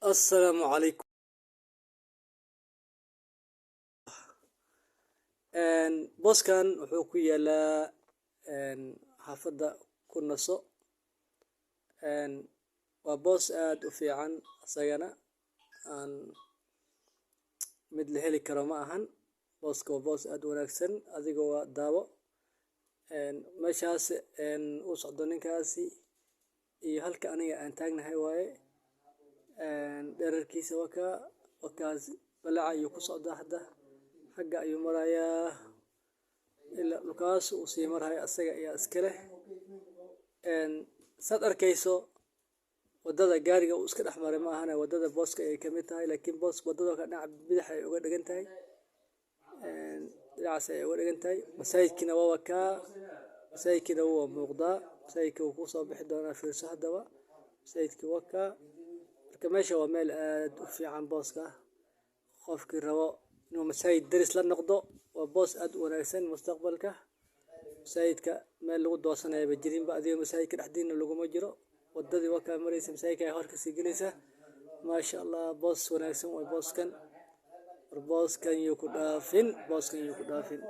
السلام عليكم. booskan wuxuu ku yaalaa xaafadda ku naso. waa boos aad u fiican isagana aan mid la heli karo ma ahan. booska waa boos aad u wanaagsan, adigoo waa daawo meeshaas uu socdo ninkaasi iyo halka aniga aan taagnahay waaye. dhererkiisa wakaas balaca ayuu ku socdaa hadda, xagga ayuu marayaa ilaa dhulkaas uu sii maraya, asaga ayaa iska leh. saad arkayso wadada gaariga uu iska dhex maray ma ahane wadada booska ayay ka mid tahay, laakiin boos wadada ka dhinaca bidix ay uga dhigan tahay, dhinacaas ay uga dhigan tahay. masaajidkina waa wakaa, masaajidkina wuu muuqdaa, masaajidka wuu ku soo bixi doonaa, fiirso haddaba masaajidka wakaa. marka meesha waa meel aad u fiican booska, qofkii rabo inuu masaajid daris la noqdo waa boos aad u wanaagsan mustaqbalka. masaajidka meel lagu doosanayo ba jirinba, adiga masaajidka dhexdiina laguma jiro, wadadii waa kaa maraysa, masaajidka ay hor kasii gelaysa. maasha allah, boos wanaagsan waa booskan. war booskan yuu ku dhaafin, booskan yuu ku dhaafin.